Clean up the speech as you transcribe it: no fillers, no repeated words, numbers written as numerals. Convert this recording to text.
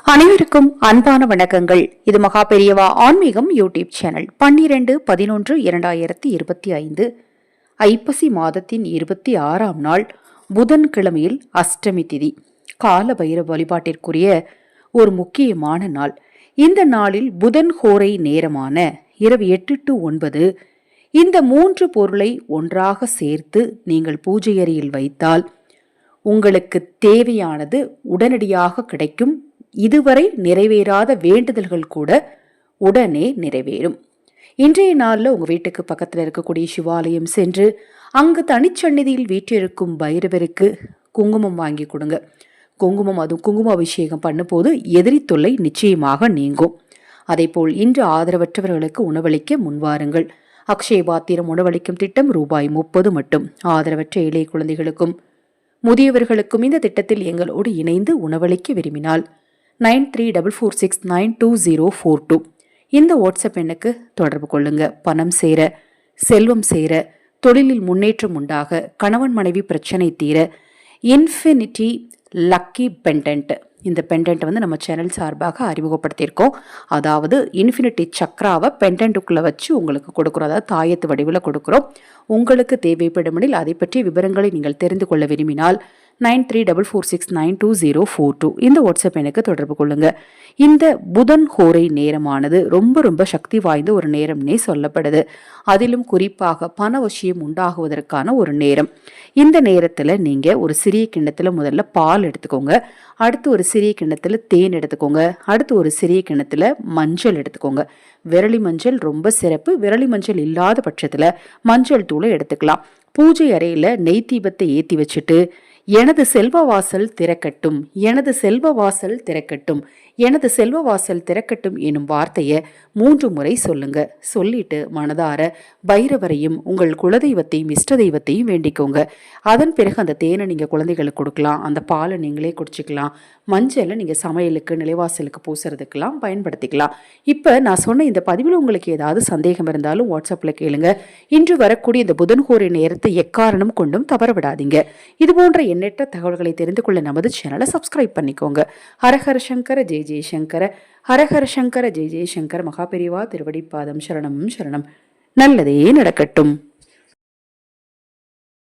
அனைவருக்கும் அன்பான வணக்கங்கள். இது மகா பெரியவா ஆன்மீகம் யூடியூப் சேனல். 12/11/2025 ஐப்பசி மாதத்தின் 26ஆம் நாள் புதன்கிழமையில் அஷ்டமி திதி, கால பைரவ வழிபாட்டிற்குரிய ஒரு முக்கியமான நாள். இந்த நாளில் புதன் ஹோரை நேரமான இரவு 8 to 9 இந்த 3 பொருளை ஒன்றாக சேர்த்து நீங்கள் பூஜை அறையில் வைத்தால் உங்களுக்கு தேவையானது உடனடியாக கிடைக்கும். இதுவரை நிறைவேறாத வேண்டுதல்கள் கூட உடனே நிறைவேறும். இன்றைய நாளில் உங்கள் வீட்டுக்கு பக்கத்தில் இருக்கக்கூடிய சிவாலயம் சென்று அங்கு தனிச்சந்நிதியில் வீற்றிருக்கும் பைரவருக்கு குங்குமம் வாங்கி கொடுங்க. குங்கும அபிஷேகம் பண்ணும்போது எதிரி தொல்லை நிச்சயமாக நீங்கும். அதேபோல் இன்று ஆதரவற்றவர்களுக்கு உணவளிக்க முன்வாருங்கள். அக்ஷய பாத்திரம் உணவளிக்கும் திட்டம் ரூபாய் 30 மட்டும். ஆதரவற்ற ஏழை குழந்தைகளுக்கும் முதியவர்களுக்கும் இந்த திட்டத்தில் எங்களோடு இணைந்து உணவளிக்க விரும்பினால் 9344692042 இந்த வாட்ஸ்அப் எண்ணுக்கு தொடர்பு கொள்ளுங்க. பணம் சேர, செல்வம் சேர, தொழிலில் முன்னேற்றம் உண்டாக, கணவன் மனைவி பிரச்சனை தீர இன்ஃபினிட்டி லக்கி பெண்டன்ட், இந்த பெண்டன்ட் நம்ம சேனல் சார்பாக அறிமுகப்படுத்தியிருக்கோம். அதாவது இன்ஃபினிட்டி சக்ராவை பெண்டன்ட்டுக்குள்ளே வச்சு உங்களுக்கு கொடுக்குறோம். அதாவது தாயத்து வடிவில் கொடுக்குறோம். உங்களுக்கு தேவைப்படுமெனில் அதை பற்றிய விவரங்களை நீங்கள் தெரிந்து கொள்ள விரும்பினால் 9344692042 இந்த வாட்ஸ்அப் எனக்கு தொடர்பு கொள்ளுங்க. இந்த புதன் ஹோரை நேரமானது ரொம்ப சக்தி வாய்ந்த ஒரு நேரம்னே சொல்லப்படுது. அதிலும் குறிப்பாக பணவசியம் உண்டாகுவதற்கான ஒரு நேரம். இந்த நேரத்தில் நீங்கள் ஒரு சிறிய கிண்ணத்தில் முதல்ல பால் எடுத்துக்கோங்க. அடுத்து ஒரு சிறிய கிண்ணத்தில் தேன் எடுத்துக்கோங்க. அடுத்து ஒரு சிறிய கிண்ணத்தில் மஞ்சள் எடுத்துக்கோங்க. விரலி மஞ்சள் ரொம்ப சிறப்பு. விரலி மஞ்சள் இல்லாத பட்சத்தில் மஞ்சள் தூளை எடுத்துக்கலாம். பூஜை அறையில் நெய் தீபத்தை ஏற்றி வச்சுட்டு எனது செல்வ வாசல் திறக்கட்டும், எனது செல்வ வாசல் திறக்கட்டும், எனது செல்வ வாசல் திறக்கட்டும் எனும் வார்த்தையை 3 முறை சொல்லுங்க. சொல்லிட்டு மனதார பைரவரையும் உங்கள் குலதெய்வத்தையும் இஷ்ட தெய்வத்தையும் வேண்டிக்கோங்க. அதன் பிறகு அந்த தேனை நீங்கள் குழந்தைகளுக்கு கொடுக்கலாம். அந்த பாலை நீங்களே குடிச்சிக்கலாம். மஞ்சளை நீங்கள் சமையலுக்கு நிலைவாசலுக்கு பூசுறதுக்கெல்லாம் பயன்படுத்திக்கலாம். இப்போ நான் சொன்ன இந்த பதிவில் உங்களுக்கு ஏதாவது சந்தேகம் இருந்தாலும் வாட்ஸ்அப்பில் கேளுங்க. இன்று வரக்கூடிய இந்த புதன்கோரை நேரத்தை எக்காரணம் கொண்டும் தவற விடாதீங்க. இது போன்ற எண்ணற்ற தகவல்களை தெரிந்து கொள்ள நமது சேனலை சப்ஸ்கிரைப் பண்ணிக்கோங்க. ஹரஹர சங்கர ஜெய ஜெயசங்கர, ஹரஹர சங்கர ஜெய ஜெயசங்கர. மகா பெரியவா திருவடி பாதம் சரணம் சரணம். நல்லதே நடக்கட்டும்.